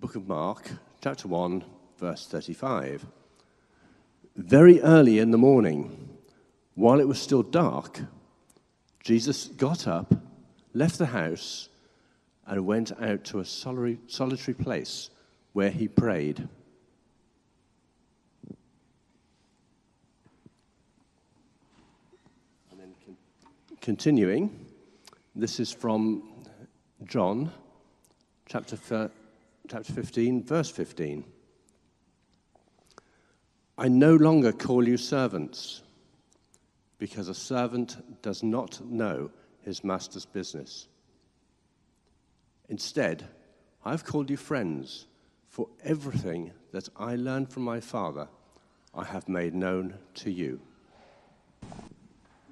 book of Mark, chapter 1, verse 35. Very early in the morning, while it was still dark, Jesus got up, left the house, and went out to a solitary place where he prayed. And then continuing, this is from John, chapter 15, verse 15. I no longer call you servants, because a servant does not know his master's business. Instead, I've called you friends, for everything that I learned from my Father, I have made known to you.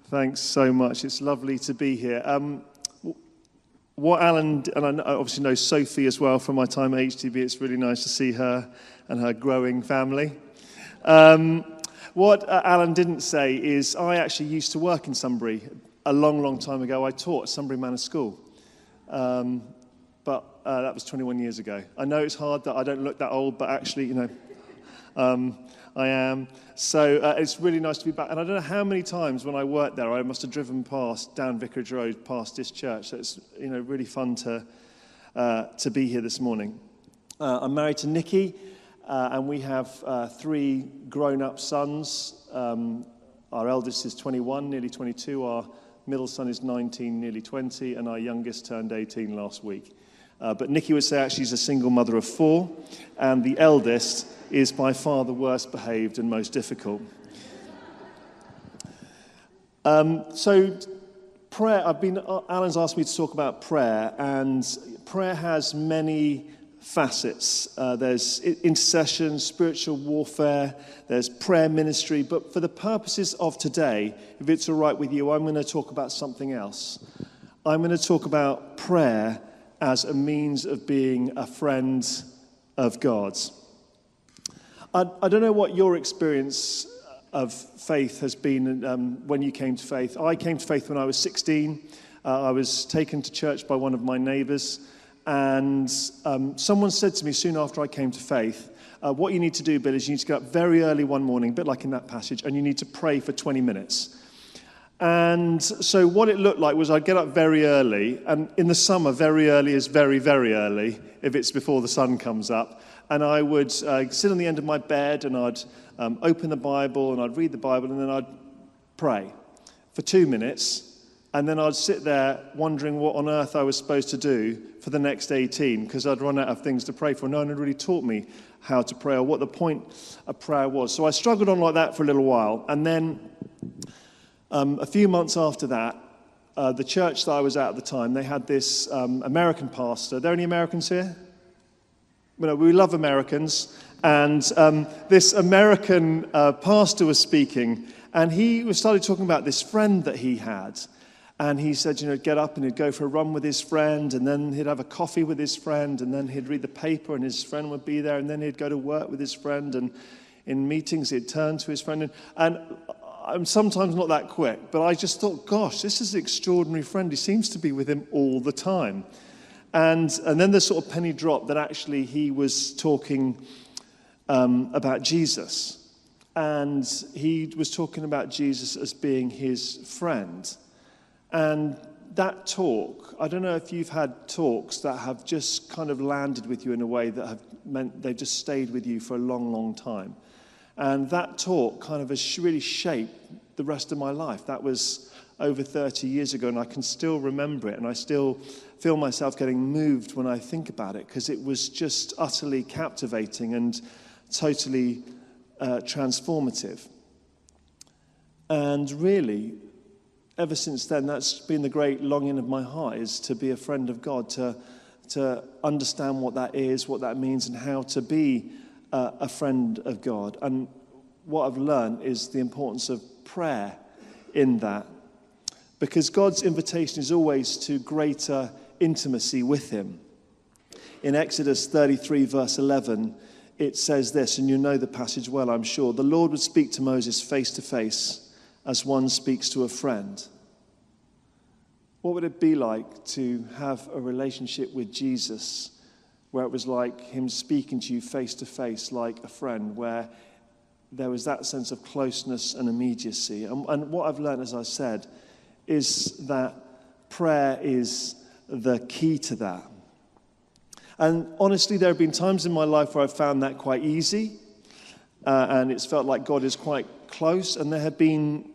Thanks so much. It's lovely to be here. What Alan, and I obviously know Sophie as well from my time at HTB, it's really nice to see her and her growing family. What Alan didn't say is I actually used to work in Sunbury a long, long time ago. I taught at Sunbury Manor School. But that was 21 years ago. I know it's hard that I don't look that old, but actually, I am. So it's really nice to be back. And I don't know how many times when I worked there, I must have driven past down Vicarage Road, past this church. So it's really fun to be here this morning. I'm married to Nikki, and we have 3 grown-up sons. Our eldest is 21, nearly 22. Our middle son is 19, nearly 20, and our youngest turned 18 last week. But Nikki would say actually she's a single mother of 4, and the eldest is by far the worst behaved and most difficult. So prayer, Alan's asked me to talk about prayer, and prayer has many facets. There's intercession, spiritual warfare, there's prayer ministry, but for the purposes of today, if it's all right with you, I'm going to talk about something else. I'm going to talk about prayer as a means of being a friend of God's. I don't know what your experience of faith has been when you came to faith. I came to faith when I was 16. I was taken to church by one of my neighbours, and someone said to me soon after I came to faith, what you need to do, Bill, is you need to get up very early one morning, a bit like in that passage, and you need to pray for 20 minutes. And so what it looked like was I'd get up very early, and in the summer, very early is very, very early, if it's before the sun comes up. And I would sit on the end of my bed, and I'd open the Bible, and I'd read the Bible, and then I'd pray for 2 minutes. And then I'd sit there wondering what on earth I was supposed to do for the next 18, because I'd run out of things to pray for. No one had really taught me how to pray or what the point of prayer was. So I struggled on like that for a little while. And then a few months after that, the church that I was at the time, they had this American pastor. Are there any Americans here? Well, we love Americans. And this American pastor was speaking, and he started talking about this friend that he had. And he said, get up and he'd go for a run with his friend, and then he'd have a coffee with his friend, and then he'd read the paper and his friend would be there, and then he'd go to work with his friend, and in meetings he'd turn to his friend. And I'm sometimes not that quick, but I just thought, gosh, this is an extraordinary friend. He seems to be with him all the time. And then the sort of penny dropped that actually he was talking about Jesus. And he was talking about Jesus as being his friend. And that talk, I don't know if you've had talks that have just kind of landed with you in a way that have meant they've just stayed with you for a long, long time. And that talk kind of has really shaped the rest of my life. That was over 30 years ago, and I can still remember it, and I still feel myself getting moved when I think about it, because it was just utterly captivating and totally transformative. And really, ever since then, that's been the great longing of my heart, is to be a friend of God, to understand what that is, what that means, and how to be a friend of God. And what I've learned is the importance of prayer in that, because God's invitation is always to greater intimacy with him. In Exodus 33, verse 11, it says this, and you know the passage well, I'm sure. The Lord would speak to Moses face to face as one speaks to a friend. What would it be like to have a relationship with Jesus where it was like him speaking to you face to face like a friend, where there was that sense of closeness and immediacy. And what I've learned, as I said, is that prayer is the key to that. And honestly, there have been times in my life where I've found that quite easy, and it's felt like God is quite close. And there have been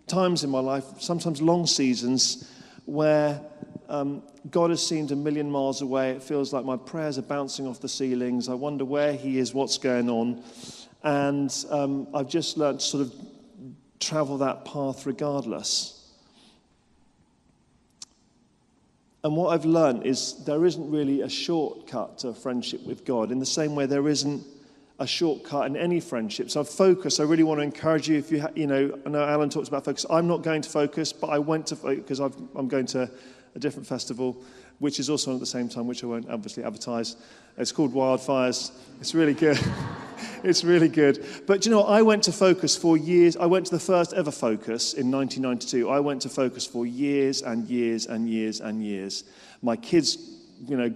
times in my life, sometimes long seasons, where God has seemed a million miles away. It feels like my prayers are bouncing off the ceilings. I wonder where he is, what's going on. And I've just learned to sort of travel that path regardless. And what I've learned is there isn't really a shortcut to a friendship with God, in the same way there isn't a shortcut in any friendship. So focus, I really want to encourage you, if I know Alan talks about focus. I'm not going to focus, but I went to focus because I'm going to a different festival, which is also on at the same time, which I won't obviously advertise. It's called Wildfires. It's really good. It's really good. But I went to Focus for years. I went to the first ever Focus in 1992. I went to Focus for years and years and years and years. My kids,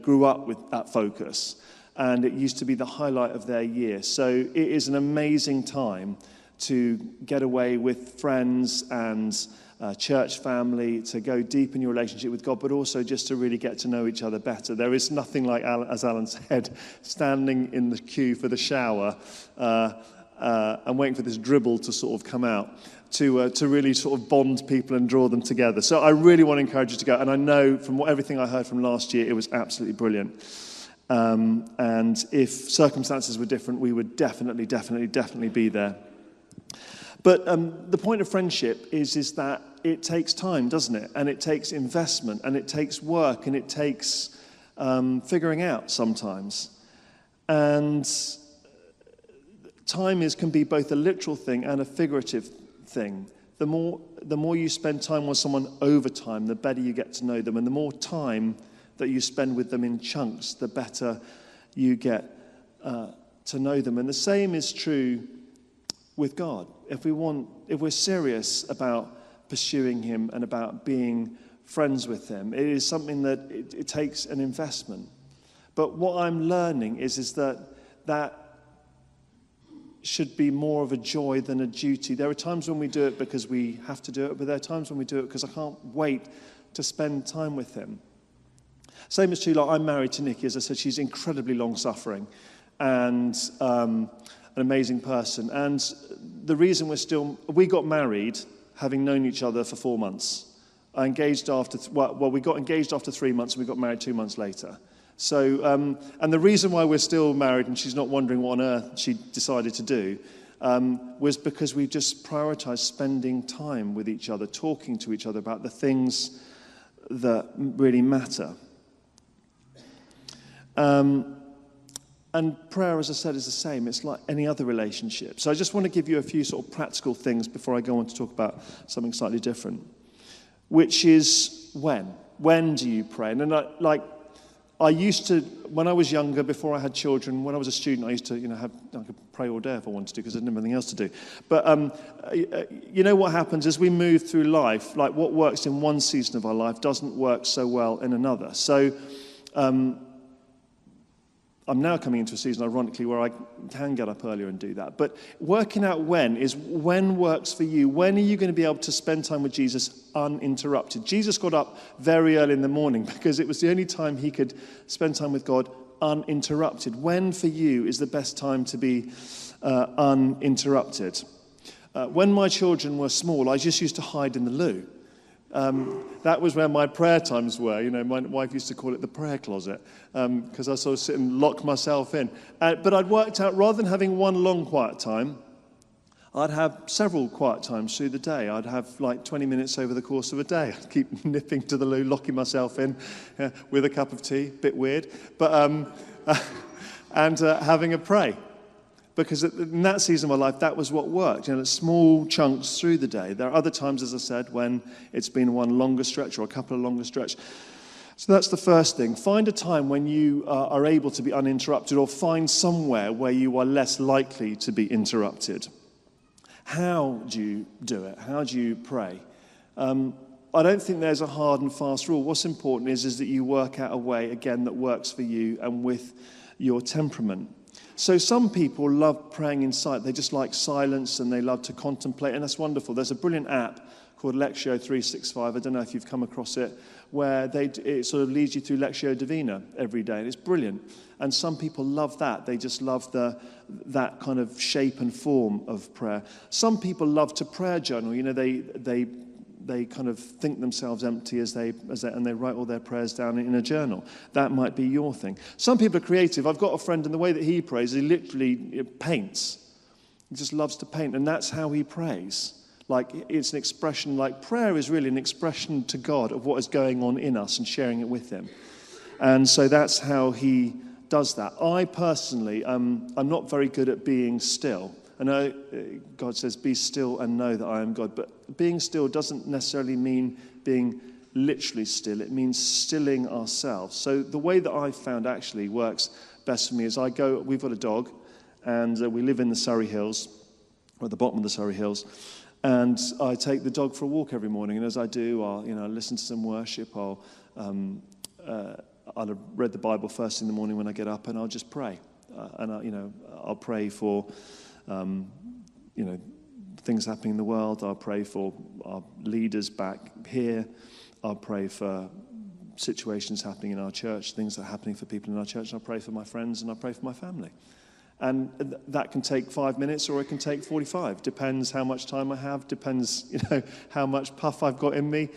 grew up with that Focus, and it used to be the highlight of their year. So it is an amazing time to get away with friends and church family, to go deep in your relationship with God, but also just to really get to know each other better. There is nothing like, as Alan said, standing in the queue for the shower and waiting for this dribble to sort of come out to really sort of bond people and draw them together. So I really want to encourage you to go. And I know from everything I heard from last year, it was absolutely brilliant. And if circumstances were different, we would definitely be there. But the point of friendship is that it takes time, doesn't it? And it takes investment, and it takes work, and it takes figuring out sometimes. And time can be both a literal thing and a figurative thing. The more you spend time with someone over time, the better you get to know them. And the more time that you spend with them in chunks, the better you get to know them. And the same is true with God. If we're serious about pursuing him and about being friends with him, it is something that it takes an investment. But what I'm learning is that should be more of a joy than a duty. There are times when we do it because we have to do it, but there are times when we do it because I can't wait to spend time with him. Same is true, like I'm married to Nikki. As I said, she's incredibly long-suffering and an amazing person. And the reason we got married having known each other for 4 months. We got engaged after 3 months, and we got married 2 months later. So, and the reason why we're still married, and she's not wondering what on earth she decided to do, was because we just prioritized spending time with each other, talking to each other about the things that really matter. And prayer, as I said, is the same. It's like any other relationship. So I just want to give you a few sort of practical things before I go on to talk about something slightly different, which is when. When do you pray? And then I used to, when I was younger, before I had children, when I was a student, I used to, I could pray all day if I wanted to, because I didn't have anything else to do. But what happens as we move through life, like what works in one season of our life doesn't work so well in another. So I'm now coming into a season, ironically, where I can get up earlier and do that. But working out when works for you. When are you going to be able to spend time with Jesus uninterrupted? Jesus got up very early in the morning because it was the only time he could spend time with God uninterrupted. When for you is the best time to be uninterrupted? When my children were small, I just used to hide in the loo. That was where my prayer times were. My wife used to call it the prayer closet, because I sort of sit and lock myself in. But I'd worked out, rather than having one long quiet time, I'd have several quiet times through the day. I'd have like 20 minutes over the course of a day. I'd keep nipping to the loo, locking myself in with a cup of tea, bit weird, but and having a pray. Because in that season of my life, that was what worked. Small chunks through the day. There are other times, as I said, when it's been one longer stretch or a couple of longer stretch. So that's the first thing. Find a time when you are able to be uninterrupted, or find somewhere where you are less likely to be interrupted. How do you do it? How do you pray? I don't think there's a hard and fast rule. What's important is that you work out a way, again, that works for you and with your temperament. So some people love praying in silence. They just like silence and they love to contemplate, and that's wonderful. There's a brilliant app called Lectio 365. I don't know if you've come across it, where it sort of leads you through Lectio Divina every day, and it's brilliant. And some people love that. They just love that kind of shape and form of prayer. Some people love to prayer journal. You know, they kind of think themselves empty and they write all their prayers down in a journal. That might be your thing. Some people are creative. I've got a friend, and the way that he prays, he literally paints. He just loves to paint, and that's how he prays. Like, it's an expression, like prayer is really an expression to God of what is going on in us and sharing it with him. And so that's how he does that. I personally, I'm not very good at being still. I know God says, be still and know that I am God. But being still doesn't necessarily mean being literally still. It means stilling ourselves. So the way that I've found actually works best for me is we've got a dog, and we live in the Surrey Hills, or at the bottom of the Surrey Hills. And I take the dog for a walk every morning. And as I do, I'll listen to some worship. I'll have read the Bible first in the morning when I get up, and I'll just pray. I'll pray for things happening in the world. I'll pray for our leaders back here. I'll pray for situations happening in our church, things that are happening for people in our church. I'll pray for my friends, and I'll pray for my family. And that can take 5 minutes, or it can take 45. Depends how much time I have. Depends, how much puff I've got in me,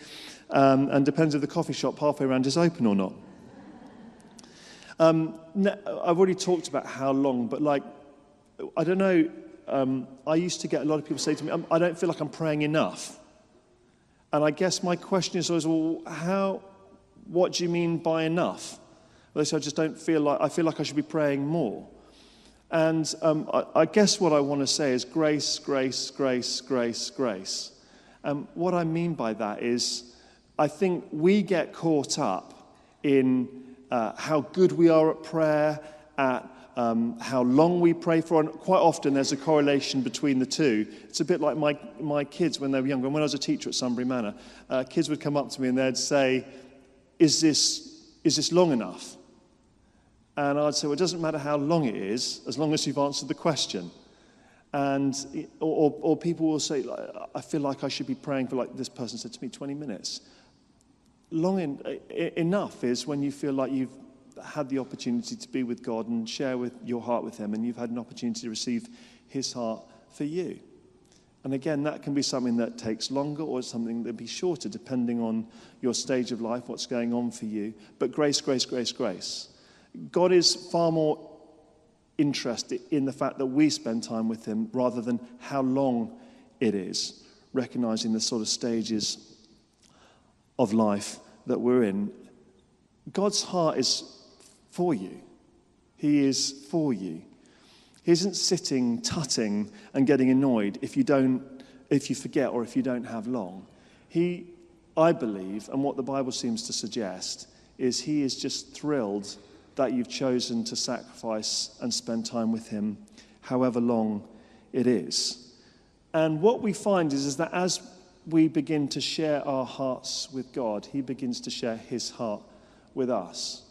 and depends if the coffee shop halfway around is open or not. I've already talked about how long, but I don't know. I used to get a lot of people say to me, "I don't feel like I'm praying enough." And I guess my question is always, well, what do you mean by enough? Well, they say, I feel like I should be praying more. And I guess what I want to say is grace, grace, grace, grace, grace. What I mean by that is I think we get caught up in how good we are at prayer, at how long we pray for. And quite often there's a correlation between the two. It's a bit like my kids when they were younger. When I was a teacher at Sunbury Manor, kids would come up to me and they'd say, is this long enough? And I'd say, well, it doesn't matter how long it is, as long as you've answered the question. And or people will say, I feel like I should be praying for, like this person said to me, 20 minutes. Enough is when you feel like you've had the opportunity to be with God and share with your heart with him, and you've had an opportunity to receive his heart for you. And again, that can be something that takes longer, or something that be shorter, depending on your stage of life, what's going on for you. But grace, grace, grace, grace. God is far more interested in the fact that we spend time with him rather than how long it is, recognizing the sort of stages of life that we're in. God's heart is for you. He is for you. He isn't sitting, tutting, and getting annoyed if you forget or if you don't have long. I believe, and what the Bible seems to suggest, is he is just thrilled that you've chosen to sacrifice and spend time with him, however long it is. And what we find is that as we begin to share our hearts with God, he begins to share his heart with us.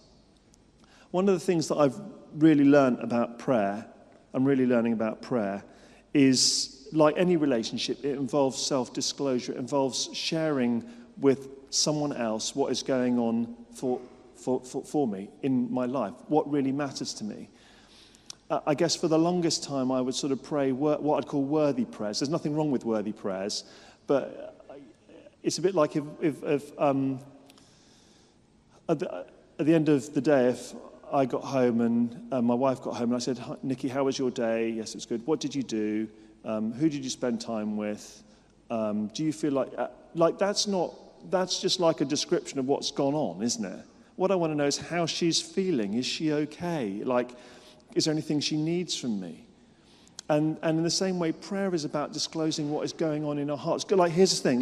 One of the things that I've really learned about prayer, I'm really learning about prayer, is like any relationship, it involves self-disclosure. It involves sharing with someone else what is going on for me in my life, what really matters to me. I guess for the longest time I would sort of pray what I'd call worthy prayers. There's nothing wrong with worthy prayers, but it's a bit like if at the end of the day, if I got home and my wife got home and I said, "Nikki, how was your day?" "Yes, it's good." "What did you do? Who did you spend time with? Do you feel like that's just like a description of what's gone on, isn't it? What I want to know is how she's feeling. Is she okay? Is there anything she needs from me?" And in the same way, prayer is about disclosing what is going on in our hearts. Here's the thing,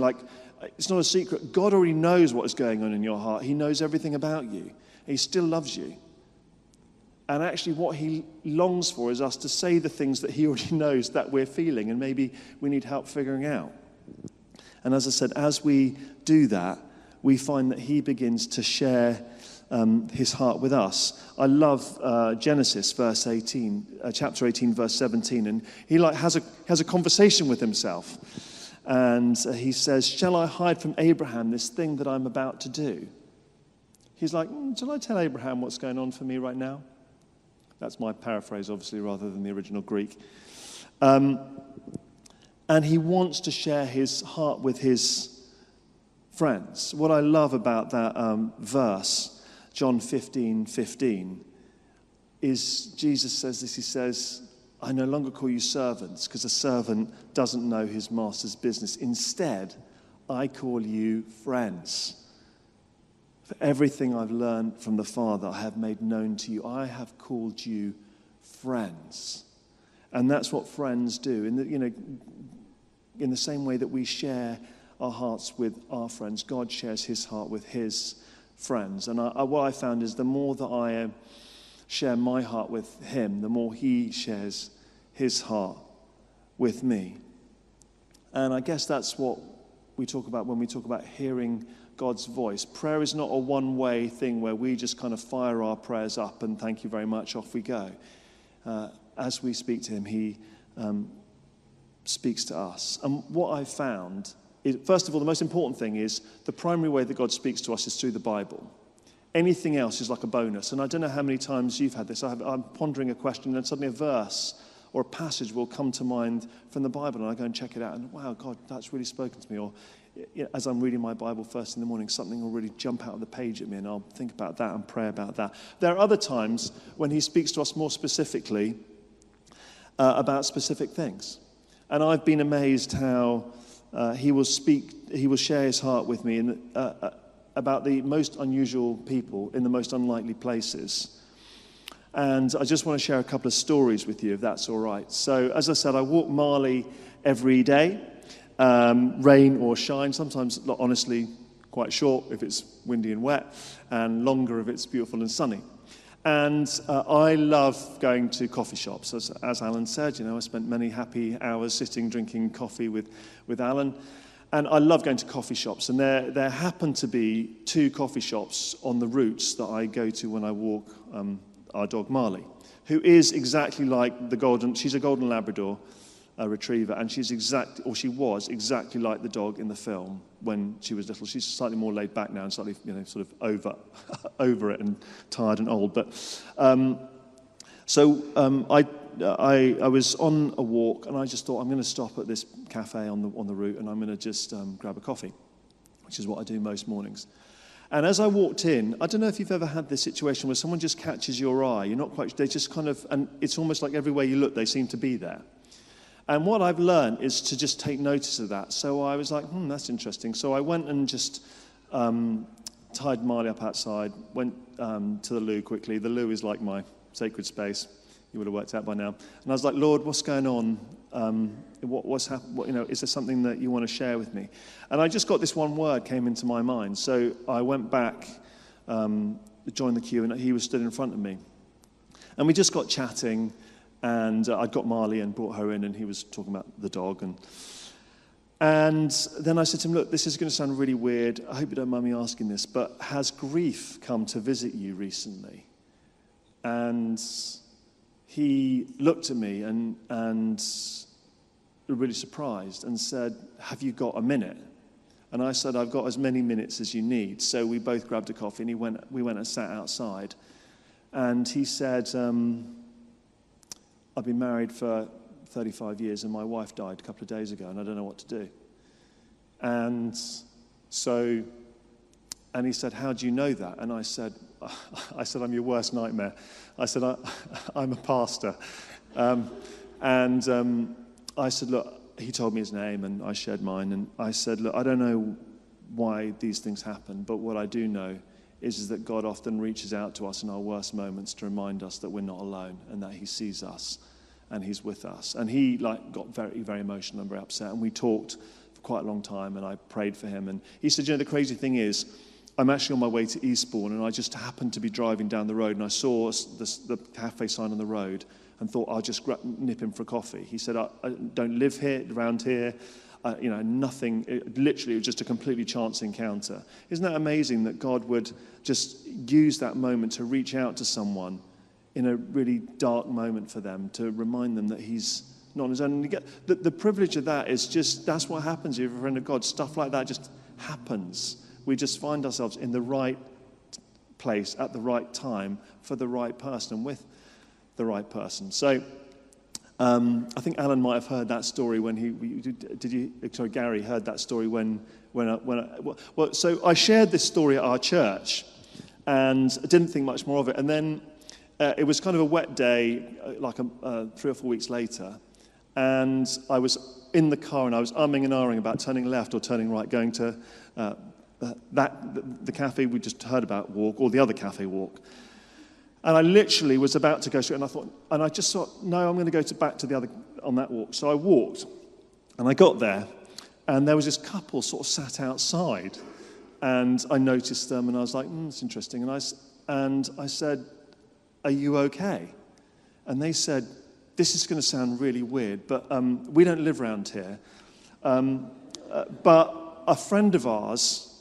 it's not a secret. God already knows what is going on in your heart. He knows everything about you. He still loves you. And actually what he longs for is us to say the things that he already knows that we're feeling and maybe we need help figuring out. And as I said, as we do that, we find that he begins to share his heart with us. I love Genesis chapter 18, verse 17, and he has a conversation with himself, and he says, "Shall I hide from Abraham this thing that I'm about to do?" He's like, "Shall I tell Abraham what's going on for me right now?" That's my paraphrase, obviously, rather than the original Greek. And he wants to share his heart with his friends. What I love about that verse, John 15:15, is Jesus says this. He says, "I no longer call you servants, because a servant doesn't know his master's business. Instead, I call you friends. For everything I've learned from the Father, I have made known to you. I have called you friends." And that's what friends do. In the same way that we share our hearts with our friends, God shares his heart with his friends. And what I found is the more that I share my heart with him, the more he shares his heart with me. And I guess that's what we talk about when we talk about hearing God's voice. Prayer is not a one-way thing where we just kind of fire our prayers up and thank you very much, off we go. As we speak to him, he speaks to us. And what I've found is, first of all, the most important thing is the primary way that God speaks to us is through the Bible. Anything else is like a bonus. And I don't know how many times you've had this. I'm pondering a question and suddenly a verse or a passage will come to mind from the Bible, and I go and check it out, and wow, God, that's really spoken to me. Or as I'm reading my Bible first in the morning, something will really jump out of the page at me, and I'll think about that and pray about that. There are other times when he speaks to us more specifically about specific things. And I've been amazed how he will share his heart with me about the most unusual people in the most unlikely places. And I just want to share a couple of stories with you, if that's all right. So, as I said, I walk Marley every day, rain or shine, sometimes, honestly, quite short if it's windy and wet, and longer if it's beautiful and sunny. And I love going to coffee shops. As Alan said, I spent many happy hours sitting, drinking coffee with Alan. And I love going to coffee shops. And there happen to be 2 coffee shops on the routes that I go to when I walk our dog Marley, who is exactly like she's a golden Labrador retriever, and she was exactly like the dog in the film when she was little. She's slightly more laid back now and slightly, sort of over it and tired and old. But I was on a walk, and I just thought, I'm going to stop at this cafe on the route, and I'm going to just grab a coffee, which is what I do most mornings. And as I walked in, I don't know if you've ever had this situation where someone just catches your eye. You're not quite, they just kind of, and it's almost like everywhere you look, they seem to be there. And what I've learned is to just take notice of that. So I was like, that's interesting. So I went and just tied Marley up outside, went to the loo quickly. The loo is like my sacred space. You would have worked out by now. And I was like, Lord, what's going on? What's happened? Is there something that you want to share with me? And I just got this one word came into my mind. So I went back, joined the queue, and he was stood in front of me. And we just got chatting, and I'd got Marley and brought her in, and he was talking about the dog. And then I said to him, look, this is going to sound really weird. I hope you don't mind me asking this, but has grief come to visit you recently? And he looked at me and really surprised and said, have you got a minute? And I said, I've got as many minutes as you need. So we both grabbed a coffee, and we went and sat outside. And he said, I've been married for 35 years, and my wife died a couple of days ago, and I don't know what to do. And he said, how do you know that? And I said, I'm your worst nightmare. I said, I'm a pastor. I said, look, he told me his name, and I shared mine. And I said, look, I don't know why these things happen, but what I do know is that God often reaches out to us in our worst moments to remind us that we're not alone and that he sees us and he's with us. And he got very, very emotional and very upset. And we talked for quite a long time, and I prayed for him. And he said, the crazy thing is, I'm actually on my way to Eastbourne, and I just happened to be driving down the road, and I saw the cafe sign on the road and thought, I'll just nip in for a coffee. He said, I don't live here, around here. nothing, literally it was just a completely chance encounter. Isn't that amazing that God would just use that moment to reach out to someone in a really dark moment for them, to remind them that he's not on his own? And you get the privilege of that is just, that's what happens if you're a friend of God. Stuff like that just happens. We just find ourselves in the right place at the right time for the right person and with the right person. So I think Alan might have heard that story when Gary heard that story so I shared this story at our church and I didn't think much more of it. And then it was kind of a wet day, 3 or 4 weeks later, and I was in the car and I was umming and ahhing about turning left or turning right, going to the cafe we just heard about walk, or the other cafe walk. And I literally was about to go straight, and I just thought, no, I'm going to go back to the other on that walk. So I walked, and I got there, and there was this couple sort of sat outside, and I noticed them, and I was like, it's interesting. And I said, are you okay? And they said, this is going to sound really weird, but we don't live around here. But a friend of ours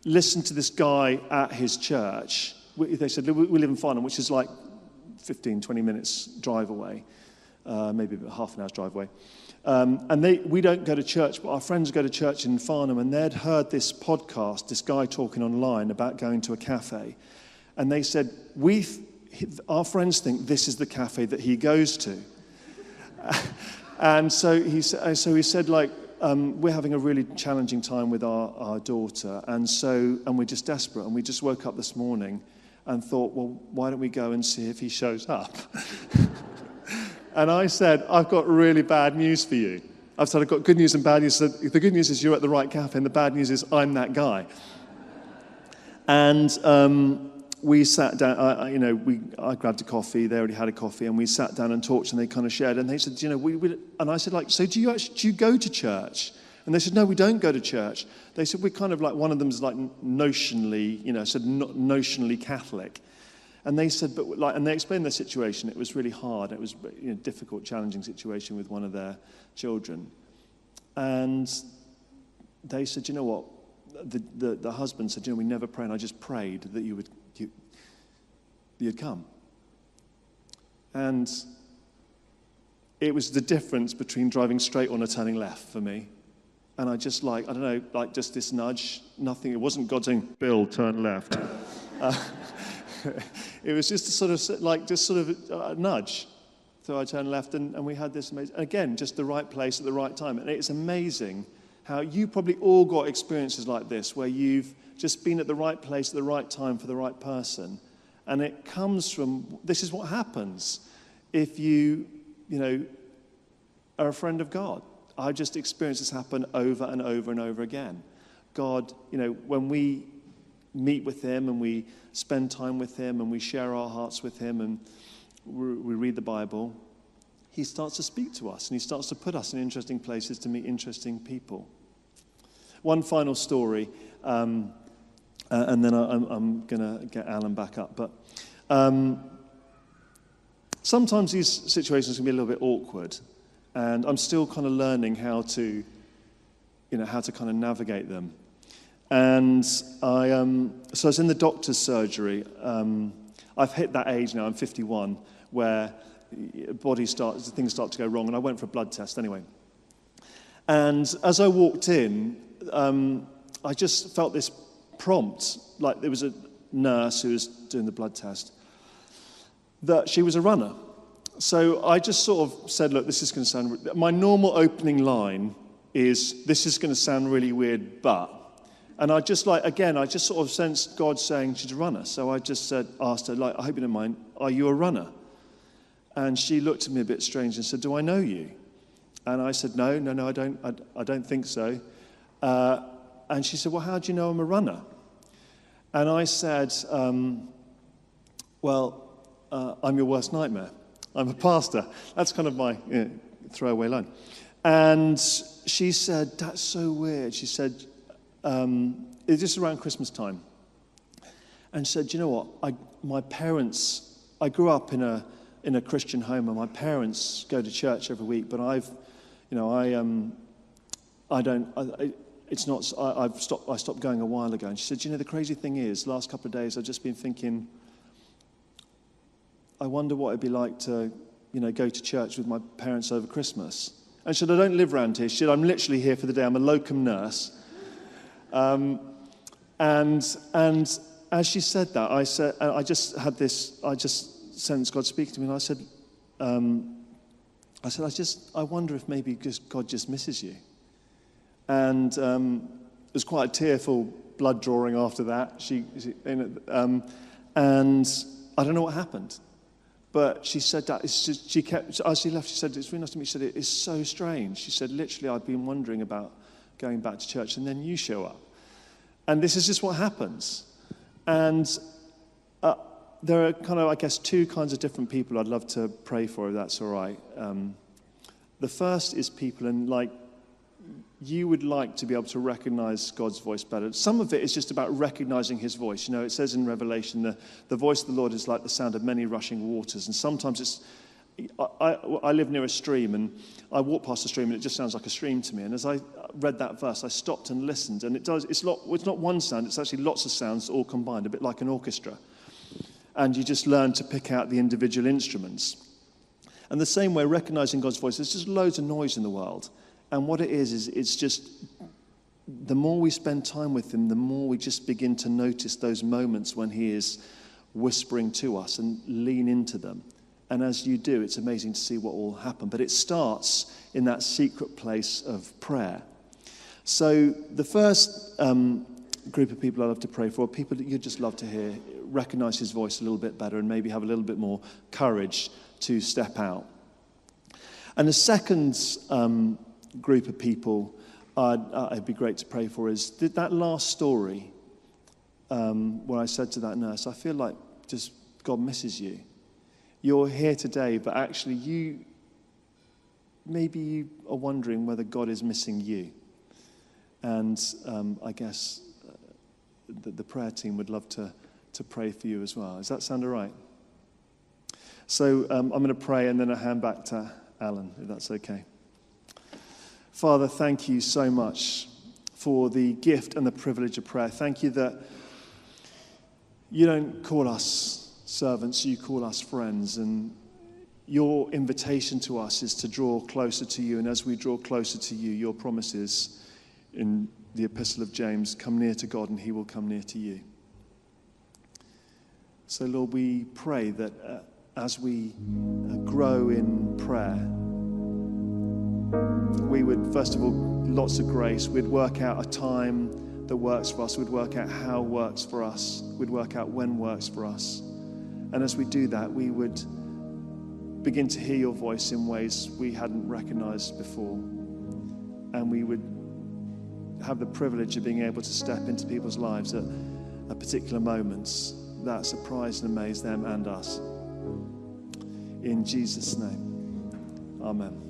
listened to this guy at his church. They said, we live in Farnham, which is like 15, 20 minutes drive away, maybe about half an hour's drive away. And we don't go to church, but our friends go to church in Farnham, and they'd heard this podcast, this guy talking online about going to a cafe. And they said, our friends think this is the cafe that he goes to. And so he said, we're having a really challenging time with our daughter, and we're just desperate, and we just woke up this morning and thought, well, why don't we go and see if he shows up? And I said, I've got really bad news for you. I've said, I've got good news and bad news. The good news is you're at the right cafe, and the bad news is I'm that guy. And we sat down, I grabbed a coffee, they already had a coffee, and we sat down and talked, and they kind of shared, and they said, and I said, so do you go to church? And they said, no, we don't go to church. They said, we're kind of one of them is notionally, notionally Catholic. And they said, and they explained their situation. It was really hard. It was a difficult, challenging situation with one of their children. And they said, you know what? The husband said, we never pray, and I just prayed that you'd come. And it was the difference between driving straight on or turning left for me. And I just just this nudge, nothing. It wasn't God saying, Bill, turn left. It was just a nudge. So I turned left, and we had this amazing, again, just the right place at the right time. And it's amazing how you probably all got experiences like this, where you've just been at the right place at the right time for the right person. And it comes from, this is what happens if you are a friend of God. I just experienced this happen over and over and over again. God, when we meet with him and we spend time with him and we share our hearts with him and we read the Bible, he starts to speak to us and he starts to put us in interesting places to meet interesting people. One final story, and then I'm going to get Alan back up. But sometimes these situations can be a little bit awkward, and I'm still kind of learning how to kind of navigate them. And I was in the doctor's surgery. I've hit that age now, I'm 51, where things start to go wrong, and I went for a blood test anyway. And as I walked in, I just felt this prompt, like there was a nurse who was doing the blood test, that she was a runner. So I just sort of said, look, this is going to sound... My normal opening line is, this is going to sound really weird, but... And I just sort of sensed God saying she's a runner. So I just asked her, I hope you don't mind, are you a runner? And she looked at me a bit strange and said, do I know you? And I said, no, I don't think so. And she said, well, how do you know I'm a runner? And I said, I'm your worst nightmare. I'm a pastor. That's kind of my throwaway line. And she said, that's so weird. She said, it's just around Christmas time. And she said, you know what? I grew up in a Christian home, and my parents go to church every week, but I've I stopped going a while ago. And she said, the crazy thing is, the last couple of days I've just been thinking, I wonder what it'd be like to, go to church with my parents over Christmas. And she said, I don't live around here. She said, I'm literally here for the day. I'm a locum nurse. And as she said that, I just sensed God speaking to me, and I said, I wonder if maybe God just misses you. And it was quite a tearful blood drawing after that. And I don't know what happened. But she said that, she kept, as she left, she said, it's really nice to meet you. She said, it is so strange. She said, literally, I've been wondering about going back to church, and then you show up. And this is just what happens. And there are kind of, I guess, two kinds of different people I'd love to pray for, if that's all right. The first is people, and you would like to be able to recognize God's voice better. Some of it is just about recognizing his voice. It says in Revelation, the voice of the Lord is like the sound of many rushing waters. And sometimes I live near a stream, and I walk past the stream, and it just sounds like a stream to me. And as I read that verse, I stopped and listened. And it's not one sound, it's actually lots of sounds all combined, a bit like an orchestra. And you just learn to pick out the individual instruments. And the same way, recognizing God's voice, there's just loads of noise in the world. And what it is it's just, the more we spend time with him, the more we just begin to notice those moments when he is whispering to us and lean into them. And as you do, it's amazing to see what will happen. But it starts in that secret place of prayer. So the first group of people I love to pray for are people that you'd just love to hear, recognize his voice a little bit better, and maybe have a little bit more courage to step out. And the second group of people it'd be great to pray for is that last story where I said to that nurse, I feel like just God misses you. You're here today, but actually maybe you are wondering whether God is missing you. And I guess the prayer team would love to pray for you as well. Does that sound all right? So I'm going to pray, and then I'll hand back to Alan, if that's okay. Father, thank you so much for the gift and the privilege of prayer. Thank you that you don't call us servants, you call us friends. And your invitation to us is to draw closer to you. And as we draw closer to you, your promise is in the Epistle of James, come near to God and he will come near to you. So, Lord, we pray that as we grow in prayer, we would, first of all, lots of grace. We'd work out a time that works for us. We'd work out how works for us. We'd work out when works for us. And as we do that, we would begin to hear your voice in ways we hadn't recognized before. And we would have the privilege of being able to step into people's lives at particular moments that surprise and amaze them and us. In Jesus' name, amen.